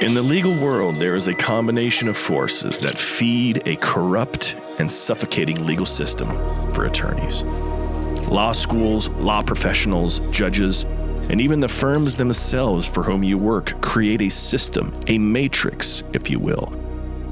In the legal world, there is a combination of forces that feed a corrupt and suffocating legal system for attorneys. Law schools, law professionals, judges, and even the firms themselves for whom you work create a system, a matrix, if you will,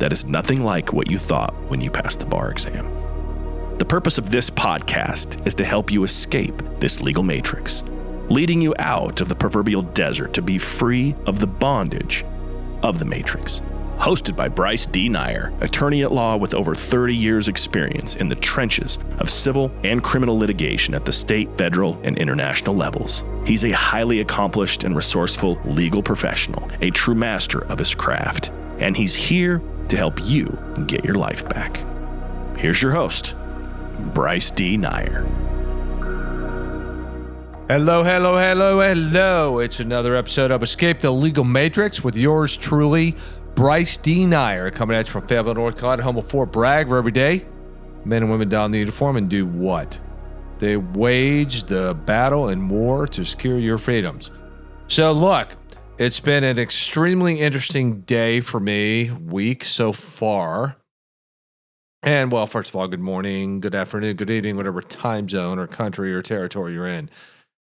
that is nothing like what you thought when you passed the bar exam. The purpose of this podcast is to help you escape this legal matrix, leading you out of the proverbial desert to be free of the bondage of the matrix. Hosted by Bryce D. Nyer, attorney at law with over 30 years experience in the trenches of civil and criminal litigation at the state, federal, and international levels. He's a highly accomplished and resourceful legal professional, a true master of his craft, and he's here to help you get your life back. Here's your host, Bryce D. Nyer. Hello. It's another episode of Escape the Legal Matrix with yours truly, Bryce D. Nyer, coming at you from Fayetteville, North Carolina, home of Fort Bragg, where every day men and women don the uniform and do what? They wage the battle and war to secure your freedoms. So look, it's been an extremely interesting day for me, week so far. And well, first of all, good morning, good afternoon, good evening, whatever time zone or country or territory you're in.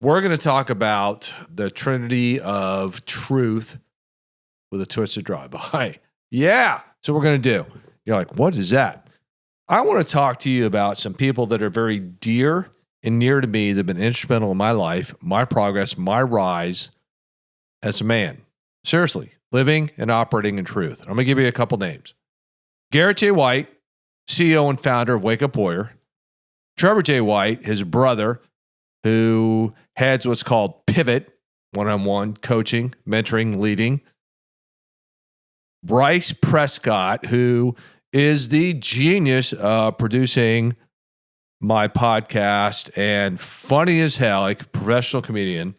We're going to talk about the Trinity of Truth with a twisted drive-by. Yeah, so we're going to do. You're like, what is that? I want to talk to you about some people that are very dear and near to me that have been instrumental in my life, my progress, my rise as a man. Seriously, living and operating in truth. I'm going to give you a couple names. Garrett J White, CEO and founder of Wake Up Warrior. Trevor J White, his brother, who heads what's called Pivot, one-on-one coaching, mentoring, leading. Bryce Prescott, who is the genius of producing my podcast and funny as hell, like a professional comedian,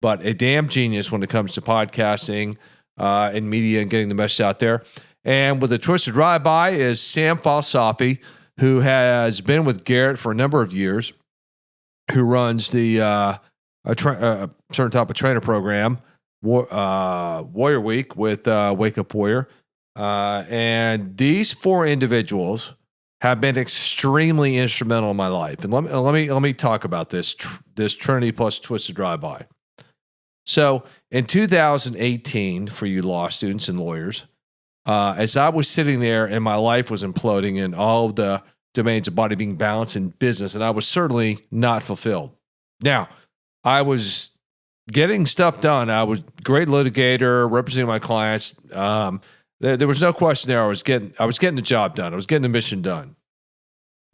but a damn genius when it comes to podcasting and media and getting the message out there. And with a twisted drive-by is Sam Falsafi, who has been with Garrett for a number of years, who runs the certain type of trainer program, Warrior Week with Wake Up Warrior. And these four individuals have been extremely instrumental in my life. And let me talk about this Trinity plus twisted drive-by. So in 2018, for you law students and lawyers, as I was sitting there and my life was imploding in all of the domains of body being balanced in business, and I was certainly not fulfilled. Now, I was getting stuff done. I was a great litigator, representing my clients. There was no question there. I was getting the job done. I was getting the mission done.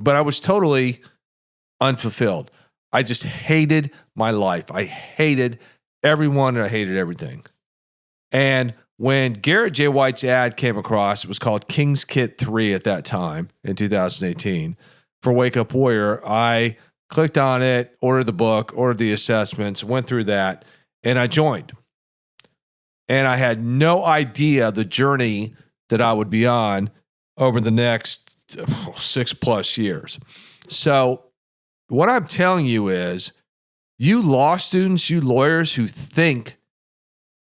But I was totally unfulfilled. I just hated my life. I hated everyone, and I hated everything. And when Garrett J White's ad came across, it was called King's Kit 3 at that time in 2018 for Wake Up Warrior. I clicked on it, ordered the book, ordered the assessments, went through that, and I joined. And I had no idea the journey that I would be on over the next 6+ years. So what I'm telling you is, you law students, you lawyers who think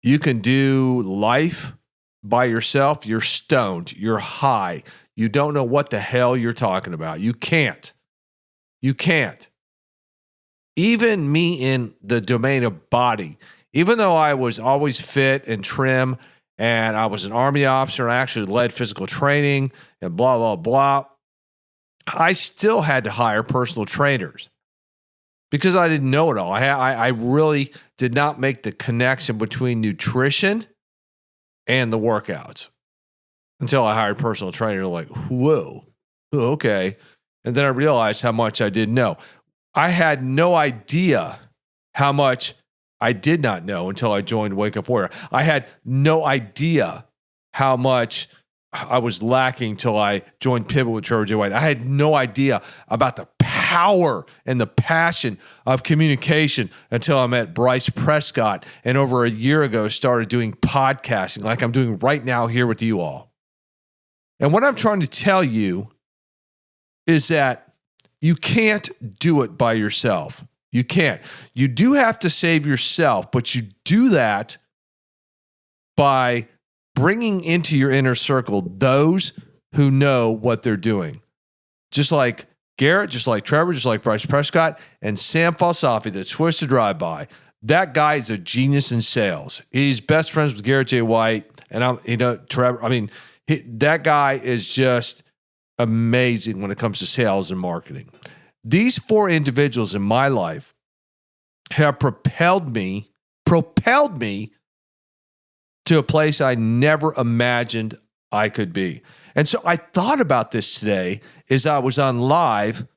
you can do life by yourself, you're stoned, you're high. You don't know what the hell you're talking about. You can't. You can't. Even me in the domain of body, even though I was always fit and trim and I was an Army officer and I actually led physical training and blah, blah, blah, I still had to hire personal trainers because I didn't know it all. I really did not make the connection between nutrition and the workouts until I hired a personal trainer. Like, whoa, okay. And then I realized how much I didn't know. I had no idea how much I did not know until I joined Wake Up Warrior. I had no idea how much I was lacking till I joined Pivot with Trevor J White. I had no idea about the power and the passion of communication until I met Bryce Prescott and over a year ago started doing podcasting like I'm doing right now here with you all. And what I'm trying to tell you is that you can't do it by yourself. You can't. You do have to save yourself, but you do that by bringing into your inner circle those who know what they're doing. Just like Garrett, just like Trevor, just like Bryce Prescott, and Sam Falsafi, the Twisted Drive-By. That guy is a genius in sales. He's best friends with Garrett J White, and Trevor. That guy is just amazing when it comes to sales and marketing. These 4 individuals in my life have propelled me to a place I never imagined I could be. And so I thought about this today as I was on live,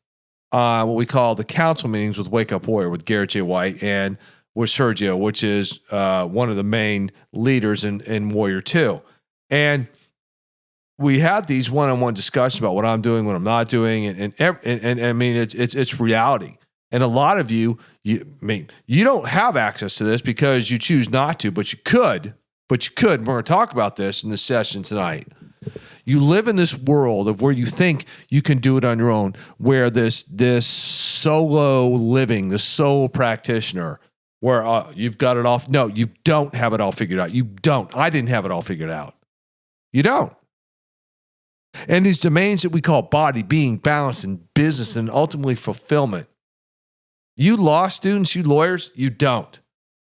what we call the council meetings with Wake Up Warrior with Garrett J White and with Sergio, which is one of the main leaders in Warrior 2. And we had these one-on-one discussions about what I'm doing, what I'm not doing, and I mean it's reality. And a lot of you don't have access to this because you choose not to, but you could. We're going to talk about this in the session tonight. You live in this world of where you think you can do it on your own, where this solo living, the solo practitioner, where you've got it all. No, you don't have it all figured out. You don't. I didn't have it all figured out. You don't. And these domains that we call body, being, balance, and business, and ultimately fulfillment. You law students, you lawyers, you don't.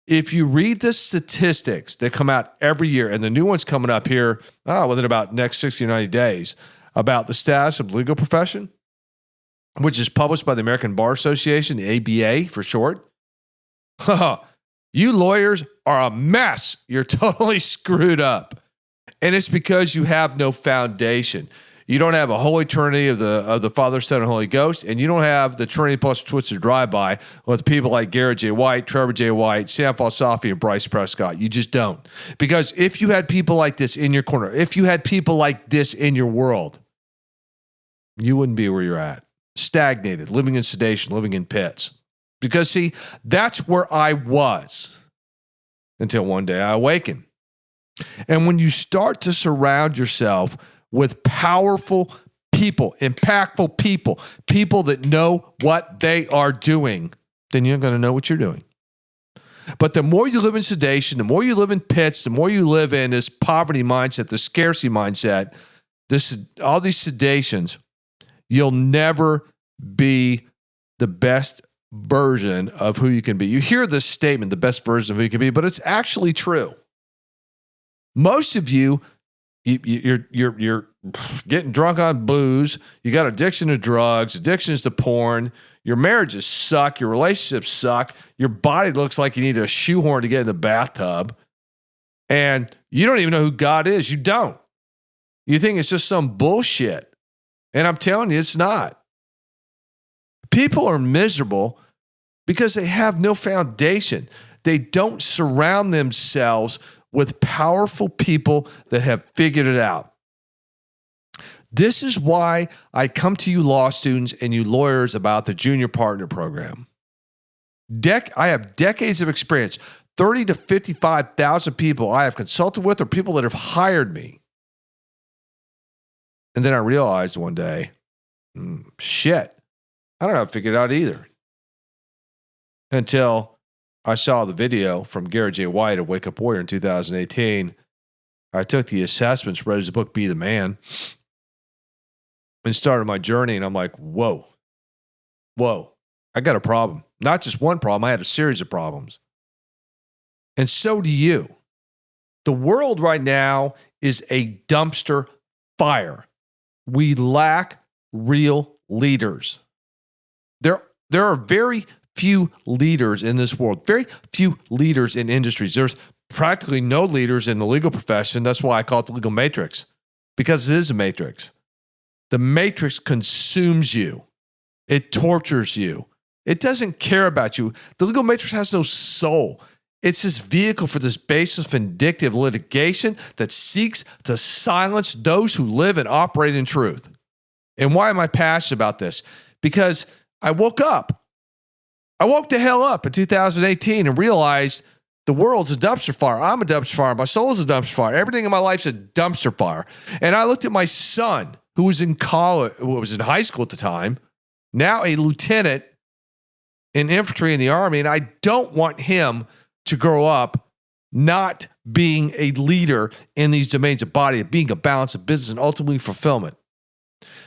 If you read the statistics that come out every year, and the new one's coming up here within about next 60 or 90 days, about the status of the legal profession, which is published by the American Bar Association, the ABA for short. You lawyers are a mess. You're totally screwed up. And it's because you have no foundation. You don't have a holy trinity of the Father, Son, and Holy Ghost, and you don't have the Trinity plus Twisted Drive-By with people like Garrett J White, Trevor J White, Sam Falsafi, and Bryce Prescott. You just don't. Because if you had people like this in your corner, if you had people like this in your world, you wouldn't be where you're at. Stagnated, living in sedation, living in pits. Because, see, that's where I was until one day I awakened. And when you start to surround yourself with powerful people, impactful people, people that know what they are doing, then you're going to know what you're doing. But the more you live in sedation, the more you live in pits, the more you live in this poverty mindset, the scarcity mindset, all these sedations, you'll never be the best version of who you can be. You hear this statement, the best version of who you can be, but it's actually true. Most of you're getting drunk on booze. You got addiction to drugs, addictions to porn. Your marriages suck. Your relationships suck. Your body looks like you need a shoehorn to get in the bathtub. And you don't even know who God is. You don't. You think it's just some bullshit. And I'm telling you, it's not. People are miserable because they have no foundation. They don't surround themselves with powerful people that have figured it out. This is why I come to you law students and you lawyers about the junior partner program. I have decades of experience, 30 to 55,000 people I have consulted with or people that have hired me. And then I realized one day, shit, I don't have to figure it out either. Until I saw the video from Garrett J White of Wake Up Warrior in 2018. I took the assessments, read his book, Be the Man, and started my journey. And I'm like, whoa, I got a problem. Not just one problem. I had a series of problems. And so do you. The world right now is a dumpster fire. We lack real leaders. There are very few leaders in this world, very few leaders in industries. There's practically no leaders in the legal profession. That's why I call it the legal matrix, because it is a matrix. The matrix consumes you. It tortures you. It doesn't care about you. The legal matrix has no soul. It's this vehicle for this baseless, vindictive litigation that seeks to silence those who live and operate in truth. And why am I passionate about this? Because I woke up. I woke the hell up in 2018 and realized the world's a dumpster fire. I'm a dumpster fire. My soul's a dumpster fire. Everything in my life's a dumpster fire. And I looked at my son, who was in college, who was in high school at the time, now a lieutenant in infantry in the Army, and I don't want him to grow up not being a leader in these domains of body, of being a balance of business, and ultimately fulfillment.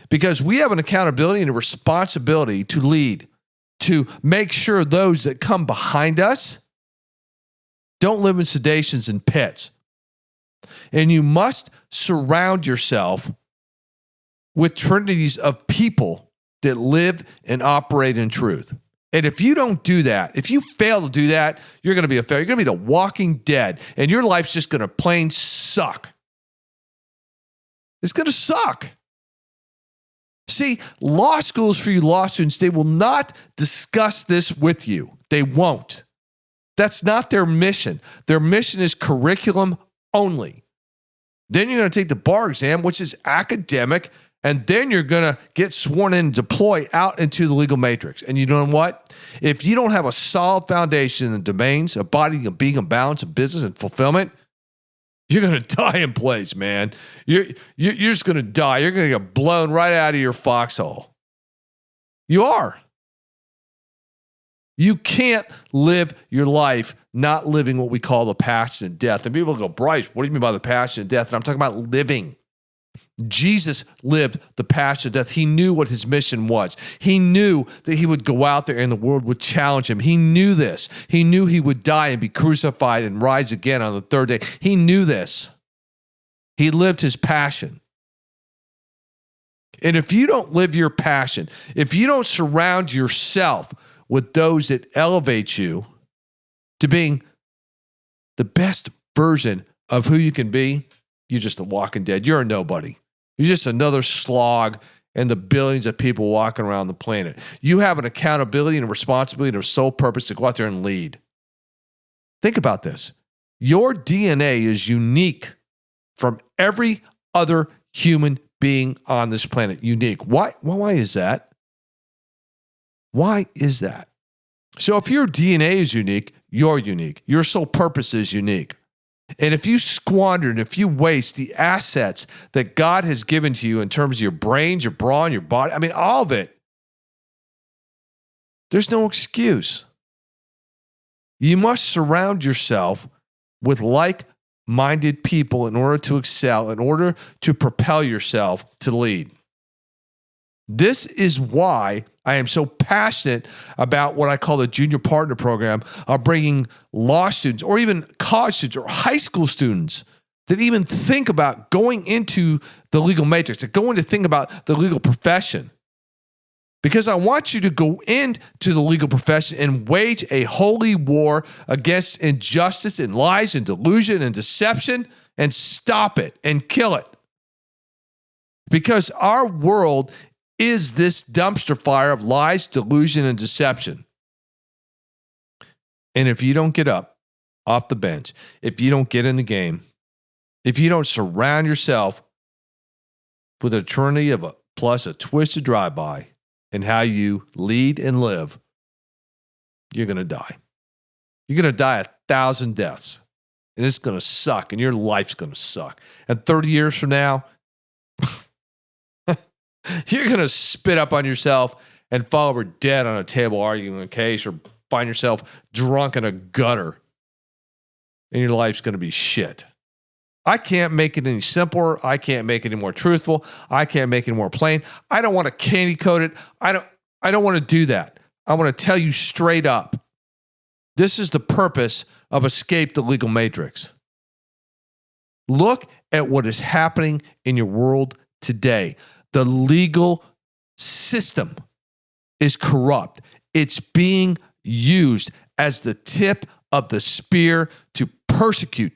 Because we have an accountability and a responsibility to lead, to make sure those that come behind us don't live in sedations and pits. And you must surround yourself with trinities of people that live and operate in truth. And if you don't do that, if you fail to do that, you're going to be a failure. You're going to be the walking dead, and your life's just going to plain suck. It's going to suck. See, law schools for you law students, they will not discuss this with you. They won't. That's not their mission. Their mission is curriculum only. Then you're going to take the bar exam, which is academic, and then you're going to get sworn in and deploy out into the legal matrix. And you know what? If you don't have a solid foundation in the domains of body, of being, of balance, of business, and fulfillment, you're going to die in place, man. You're just going to die. You're going to get blown right out of your foxhole. You are. You can't live your life not living what we call the passion of death. And people go, Bryce, what do you mean by the passion of death? And I'm talking about living. Jesus lived the passion of death. He knew what his mission was. He knew that he would go out there and the world would challenge him. He knew this. He knew he would die and be crucified and rise again on the third day. He knew this. He lived his passion. And if you don't live your passion, if you don't surround yourself with those that elevate you to being the best version of who you can be, you're just a walking dead. You're a nobody. You're just another slog in the billions of people walking around the planet. You have an accountability and a responsibility and a sole purpose to go out there and lead. Think about this. Your DNA is unique from every other human being on this planet. Unique. Why is that? Why is that? So if your DNA is unique, you're unique. Your sole purpose is unique. And if you squander and if you waste the assets that God has given to you in terms of your brains, your brawn, your body, I mean, all of it, there's no excuse. You must surround yourself with like-minded people in order to excel, in order to propel yourself to lead. This is why I am so passionate about what I call the junior partner program of bringing law students or even college students or high school students that even think about going into the legal matrix, that go into think about the legal profession. Because I want you to go into the legal profession and wage a holy war against injustice and lies and delusion and deception and stop it and kill it. Because our world is this dumpster fire of lies, delusion, and deception. And if you don't get up off the bench, if you don't get in the game, if you don't surround yourself with a trinity of plus a twisted drive-by in how you lead and live, you're going to die. You're going to die 1,000 deaths. And it's going to suck, and your life's going to suck. And 30 years from now, you're going to spit up on yourself and fall over dead on a table arguing a case or find yourself drunk in a gutter. And your life's going to be shit. I can't make it any simpler. I can't make it any more truthful. I can't make it any more plain. I don't want to candy coat it. I don't want to do that. I want to tell you straight up. This is the purpose of Escape the Legal Matrix. Look at what is happening in your world today. The legal system is corrupt. It's being used as the tip of the spear to persecute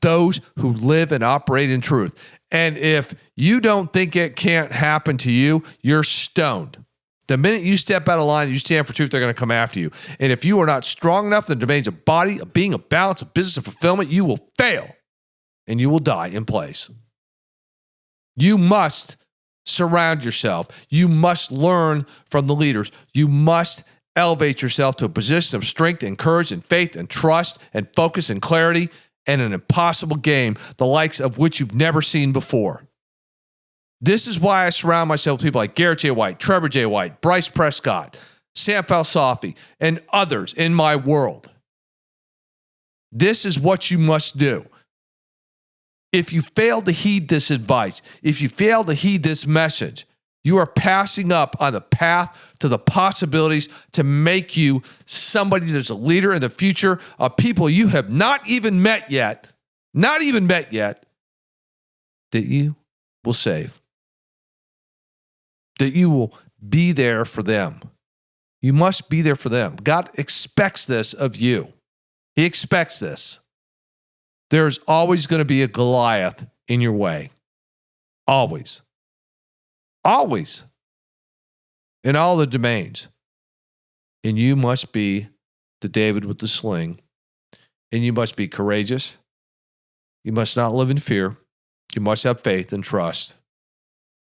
those who live and operate in truth. And if you don't think it can't happen to you, you're stoned. The minute you step out of line and you stand for truth, they're going to come after you. And if you are not strong enough in the domains of body, of being, of balance, of business, of fulfillment, you will fail and you will die in place. You must surround yourself. You must learn from the leaders. You must elevate yourself to a position of strength and courage and faith and trust and focus and clarity and an impossible game, the likes of which you've never seen before. This is why I surround myself with people like Garrett J White, Trevor J White, Bryce Prescott, Sam Falsafi, and others in my world. This is what you must do. If you fail to heed this advice, if you fail to heed this message, you are passing up on the path to the possibilities to make you somebody that's a leader in the future of people you have not even met yet, that you will save, that you will be there for them. You must be there for them. God expects this of you. He expects this. There's always going to be a Goliath in your way. Always. Always. In all the domains. And you must be the David with the sling. And you must be courageous. You must not live in fear. You must have faith and trust.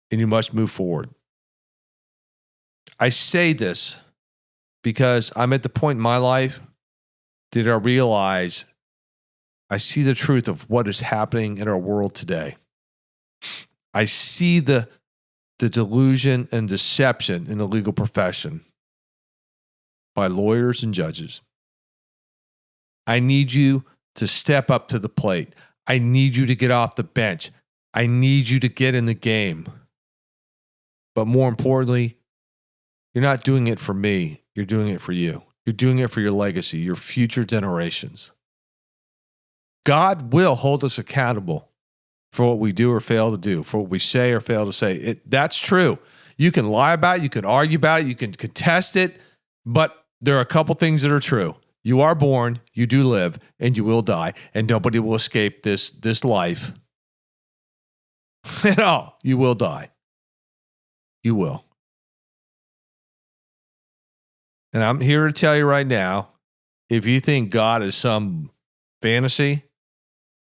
And you must move forward. I say this because I'm at the point in my life that I realize I see the truth of what is happening in our world today. I see the delusion and deception in the legal profession by lawyers and judges. I need you to step up to the plate. I need you to get off the bench. I need you to get in the game. But more importantly, you're not doing it for me. You're doing it for you. You're doing it for your legacy, your future generations. God will hold us accountable for what we do or fail to do, for what we say or fail to say. That's true. You can lie about it. You can argue about it. You can contest it. But there are a couple things that are true. You are born, you do live, and you will die. And nobody will escape this life. No, you will die. You will. And I'm here to tell you right now, if you think God is some fantasy,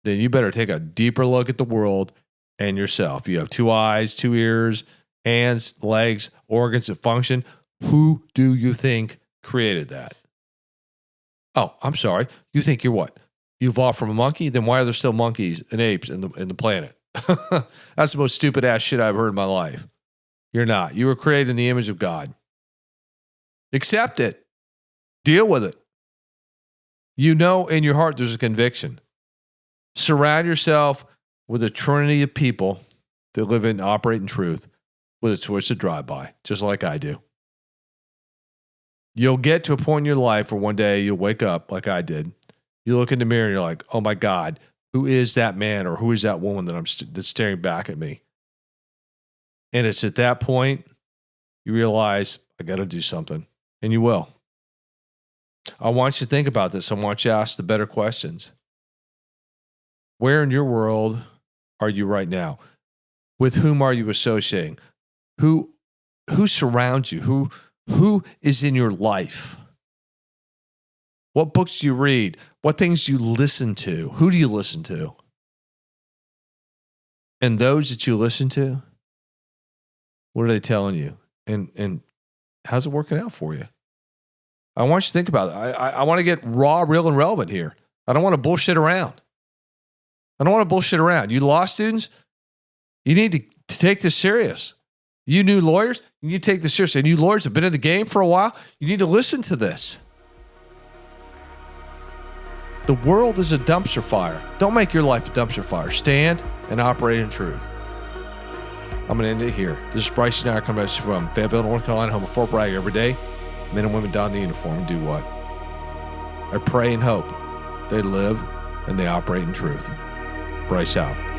then you better take a deeper look at the world and yourself. You have 2 eyes, 2 ears, hands, legs, organs that function. Who do you think created that? Oh, I'm sorry. You think you're what? You evolved from a monkey? Then why are there still monkeys and apes in the planet? That's the most stupid ass shit I've heard in my life. You're not. You were created in the image of God. Accept it. Deal with it. You know in your heart there's a conviction. Surround yourself with a trinity of people that live and operate in truth with a switch to drive by, just like I do. You'll get to a point in your life where one day you'll wake up like I did. You look in the mirror and you're like, oh my God, who is that man or who is that woman that's staring back at me? And it's at that point you realize, I got to do something. And you will. I want you to think about this. I want you to ask the better questions. Where in your world are you right now? With whom are you associating? Who surrounds you? Who is in your life? What books do you read? What things do you listen to? Who do you listen to? And those that you listen to, what are they telling you? And how's it working out for you? I want you to think about it. I want to get raw, real, and relevant here. I don't want to bullshit around. You law students, you need to take this serious. You new lawyers, you need to take this serious. And you lawyers have been in the game for a while, you need to listen to this. The world is a dumpster fire. Don't make your life a dumpster fire. Stand and operate in truth. I'm going to end it here. This is Bryce and I coming from Fayetteville, North Carolina, home of Fort Bragg. Every day, men and women don the uniform and do what? I pray and hope they live and they operate in truth. Bryce out.